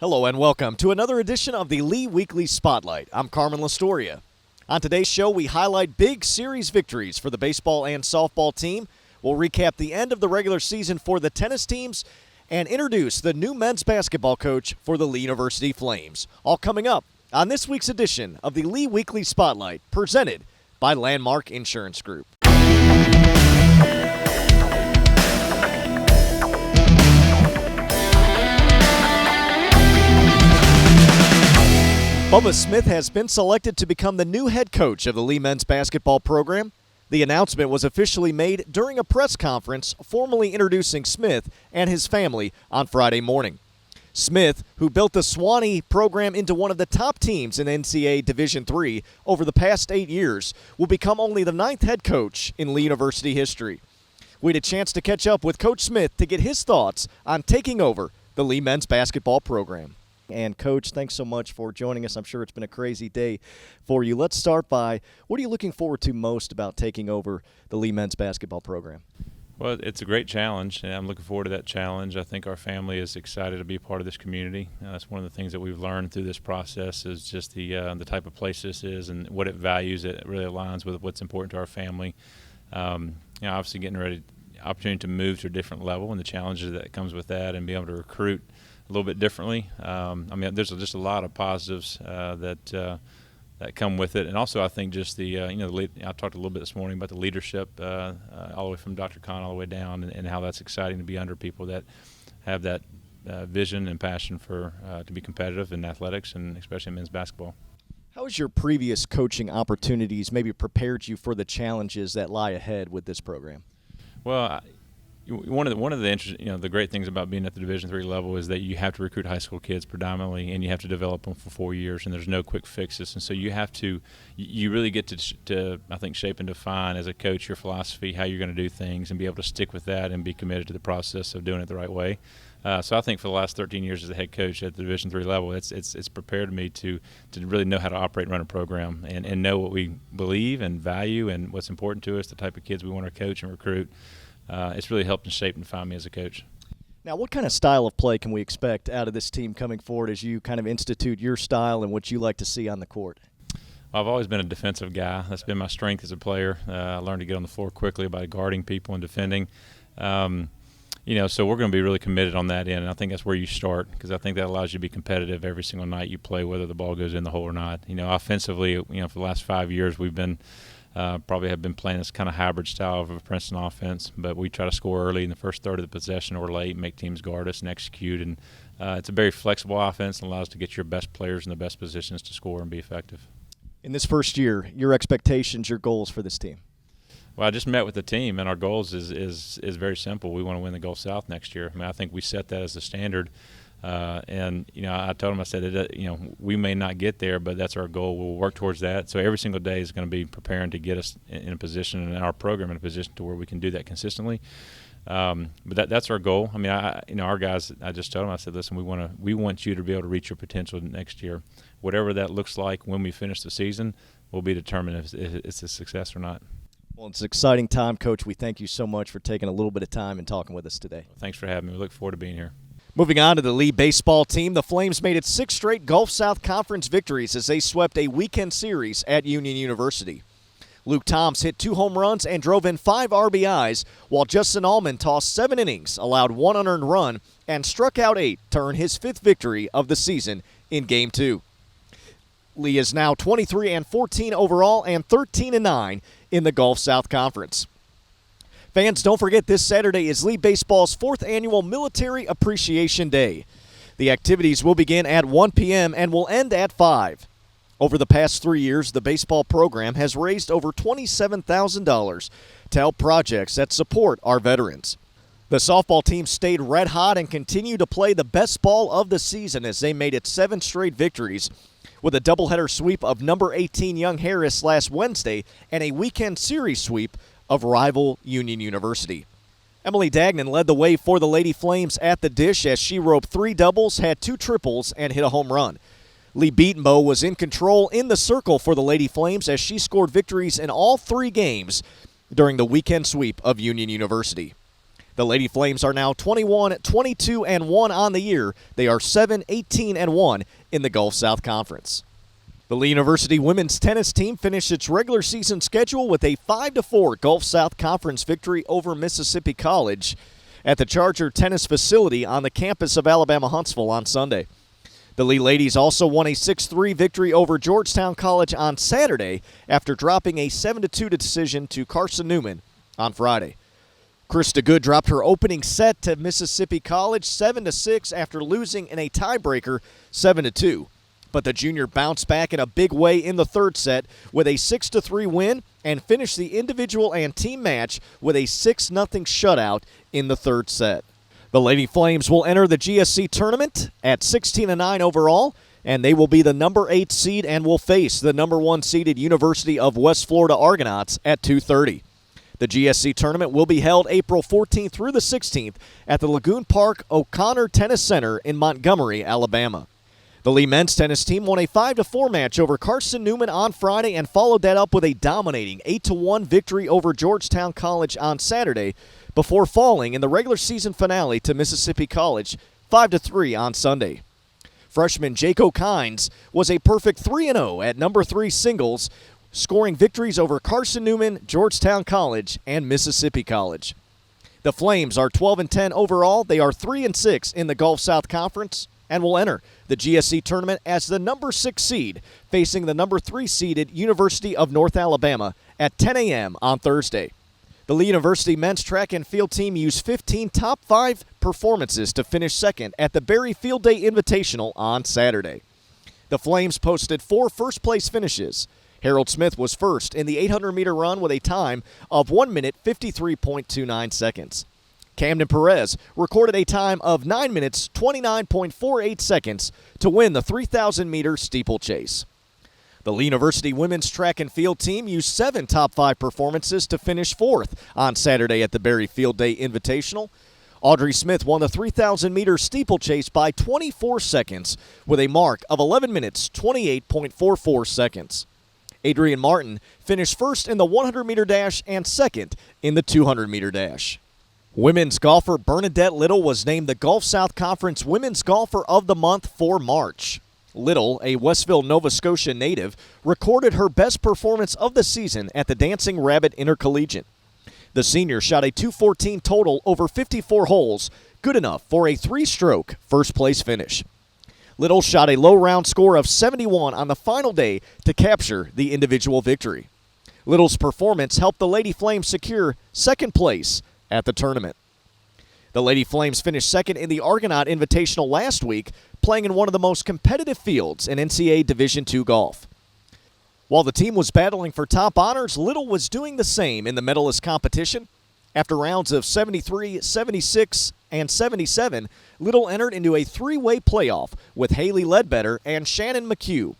Hello and welcome to another edition of the Lee Weekly Spotlight. I'm Carmen Lastoria. On today's show, we highlight big series victories for the baseball and softball team. We'll recap the end of the regular season for the tennis teams and introduce the new men's basketball coach for the Lee University Flames. All coming up on this week's edition of the Lee Weekly Spotlight, presented by Landmark Insurance Group. Bubba Smith has been selected to become the new head coach of the Lee men's basketball program. The announcement was officially made during a press conference formally introducing Smith and his family on Friday morning. Smith, who built the Swanee program into one of the top teams in NCAA Division III over the past 8 years, will become only the 9th head coach in Lee University history. We had a chance to catch up with Coach Smith to get his thoughts on taking over the Lee men's basketball program. And, Coach, thanks so much for joining us. I'm sure it's been a crazy day for you. Let's start by, what are you looking forward to most about taking over the Lee men's basketball program? Well, it's a great challenge, and I'm looking forward to that challenge. I think our family is excited to be a part of this community. That's one of the things that we've learned through this process is just the type of place this is and what it values. It really aligns with what's important to our family. Obviously getting ready, opportunity to move to a different level and the challenges that comes with that and be able to recruit a little bit differently. There's just a lot of positives that come with it, and also I think just the I talked a little bit this morning about the leadership all the way from Dr. Khan all the way down, and how that's exciting to be under people that have that vision and passion for to be competitive in athletics and especially in men's basketball. How has your previous coaching opportunities maybe prepared you for the challenges that lie ahead with this program? Well, one of the the great things about being at the Division III level is that you have to recruit high school kids predominantly, and you have to develop them for 4 years, and there's no quick fixes, and so you really get to I think shape and define as a coach your philosophy, how you're going to do things, and be able to stick with that and be committed to the process of doing it the right way. So I think for the last 13 years as a head coach at the Division III level, it's prepared me to really know how to operate and run a program and know what we believe and value and what's important to us, the type of kids we want to coach and recruit. It's really helped and shaped and define me as a coach. Now, what kind of style of play can we expect out of this team coming forward as you kind of institute your style and what you like to see on the court? I've always been a defensive guy. That's been my strength as a player. I learned to get on the floor quickly by guarding people and defending. So we're going to be really committed on that end, and I think that's where you start because I think that allows you to be competitive every single night you play, whether the ball goes in the hole or not. Offensively, for the last 5 years we've been probably have been playing this kind of hybrid style of a Princeton offense, but we try to score early in the first third of the possession or late, make teams guard us and execute. And it's a very flexible offense and allows us to get your best players in the best positions to score and be effective. In this first year, your expectations, your goals for this team? Well, I just met with the team, and our goals is very simple. We want to win the Gulf South next year. I think we set that as the standard. I told him, I said, we may not get there, but that's our goal. We'll work towards that. So every single day is going to be preparing to get us in a position and our program in a position to where we can do that consistently. But that's our goal. Our guys, I just told them, I said, listen, we want you to be able to reach your potential next year. Whatever that looks like when we finish the season will be determined if it's a success or not. Well, it's an exciting time, Coach. We thank you so much for taking a little bit of time and talking with us today. Thanks for having me. We look forward to being here. Moving on to the Lee baseball team, the Flames made it 6 straight Gulf South Conference victories as they swept a weekend series at Union University. Luke Toms hit 2 home runs and drove in 5 RBIs, while Justin Allman tossed 7 innings, allowed 1 unearned run, and struck out 8 to earn his 5th victory of the season in Game 2. Lee is now 23-14 overall and 13-9 in the Gulf South Conference. Fans, don't forget this Saturday is Lee Baseball's 4th annual Military Appreciation Day. The activities will begin at 1 p.m. and will end at 5. Over the past 3 years, the baseball program has raised over $27,000 to help projects that support our veterans. The softball team stayed red hot and continued to play the best ball of the season as they made it 7 straight victories with a doubleheader sweep of number 18 Young Harris last Wednesday and a weekend series sweep of rival Union University. Emily Dagnan led the way for the Lady Flames at the dish as she roped 3 doubles, had 2 triples, and hit a home run. Lee Beatonbow was in control in the circle for the Lady Flames as she scored victories in all 3 games during the weekend sweep of Union University. The Lady Flames are now 21-22-1 on the year. They are 7-18-1 in the Gulf South Conference. The Lee University women's tennis team finished its regular season schedule with a 5-4 Gulf South Conference victory over Mississippi College at the Charger Tennis Facility on the campus of Alabama Huntsville on Sunday. The Lee ladies also won a 6-3 victory over Georgetown College on Saturday after dropping a 7-2 decision to Carson Newman on Friday. Krista Good dropped her opening set to Mississippi College 7-6 after losing in a tiebreaker 7-2. But the junior bounced back in a big way in the third set with a 6-3 win and finished the individual and team match with a 6-0 shutout in the third set. The Lady Flames will enter the GSC tournament at 16-9 overall, and they will be the number 8 seed and will face the number 1 seeded University of West Florida Argonauts at 2:30. The GSC tournament will be held April 14th through the 16th at the Lagoon Park O'Connor Tennis Center in Montgomery, Alabama. The Lee men's tennis team won a 5-4 match over Carson Newman on Friday and followed that up with a dominating 8-1 victory over Georgetown College on Saturday before falling in the regular season finale to Mississippi College 5-3 on Sunday. Freshman Jaco Kynes was a perfect 3-0 at number 3 singles, scoring victories over Carson Newman, Georgetown College, and Mississippi College. The Flames are 12-10 overall. They are 3-6 in the Gulf South Conference and will enter the GSC tournament as the number 6 seed, facing the number 3 seeded University of North Alabama at 10 a.m. on Thursday. The Lee University men's track and field team used 15 top 5 performances to finish second at the Berry Field Day Invitational on Saturday. The Flames posted 4 first-place finishes. Harold Smith was first in the 800-meter run with a time of 1 minute 53.29 seconds. Camden Perez recorded a time of 9 minutes 29.48 seconds to win the 3,000-meter steeplechase. The Lee University women's track and field team used 7 top 5 performances to finish fourth on Saturday at the Berry Field Day Invitational. Audrey Smith won the 3,000-meter steeplechase by 24 seconds with a mark of 11 minutes 28.44 seconds. Adrian Martin finished first in the 100-meter dash and second in the 200-meter dash. Women's golfer Bernadette Little was named the Gulf South Conference Women's Golfer of the Month for March. Little, a Westville, Nova Scotia native, recorded her best performance of the season at the Dancing Rabbit Intercollegiate. The senior shot a .214 total over 54 holes, good enough for a 3-stroke first-place finish. Little shot a low round score of 71 on the final day to capture the individual victory. Little's performance helped the Lady Flames secure second place at the tournament. The Lady Flames finished second in the Argonaut Invitational last week, playing in one of the most competitive fields in NCAA Division II golf. While the team was battling for top honors, Little was doing the same in the medalist competition. After rounds of 73, 76, and 77, Little entered into a 3-way playoff with Haley Ledbetter and Shannon McHugh.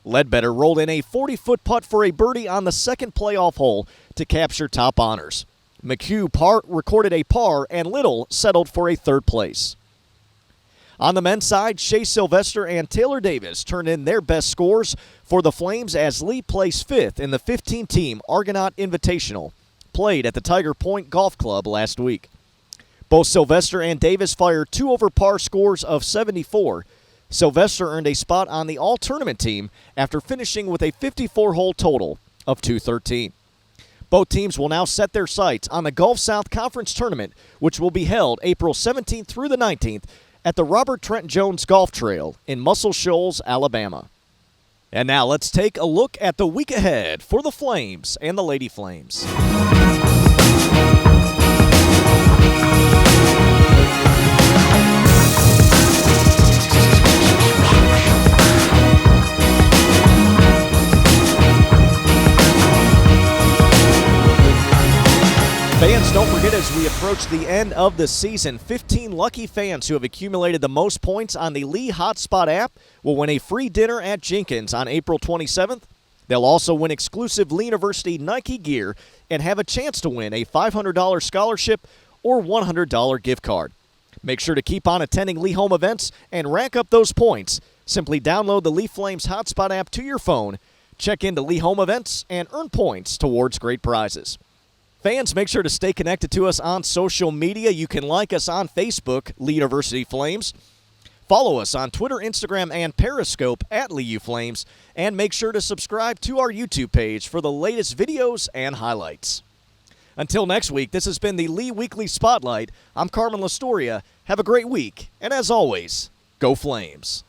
Ledbetter rolled in a 40-foot putt for a birdie on the second playoff hole to capture top honors. McHugh recorded a par, and Little settled for a third place. On the men's side, Shea Sylvester and Taylor Davis turned in their best scores for the Flames as Lee placed 5th in the 15-team Argonaut Invitational, played at the Tiger Point Golf Club last week. Both Sylvester and Davis fired 2 over par scores of 74. Sylvester earned a spot on the all-tournament team after finishing with a 54-hole total of 213. Both teams will now set their sights on the Gulf South Conference Tournament, which will be held April 17th through the 19th at the Robert Trent Jones Golf Trail in Muscle Shoals, Alabama. And now let's take a look at the week ahead for the Flames and the Lady Flames. Fans, don't forget, as we approach the end of the season, 15 lucky fans who have accumulated the most points on the Lee Hotspot app will win a free dinner at Jenkins on April 27th. They'll also win exclusive Lee University Nike gear and have a chance to win a $500 scholarship or $100 gift card. Make sure to keep on attending Lee home events and rack up those points. Simply download the Lee Flames Hotspot app to your phone, check into Lee home events, and earn points towards great prizes. Fans, make sure to stay connected to us on social media. You can like us on Facebook, Lee University Flames. Follow us on Twitter, Instagram, and Periscope at Lee U Flames. And make sure to subscribe to our YouTube page for the latest videos and highlights. Until next week, this has been the Lee Weekly Spotlight. I'm Carmen Lastoria. Have a great week. And as always, go Flames.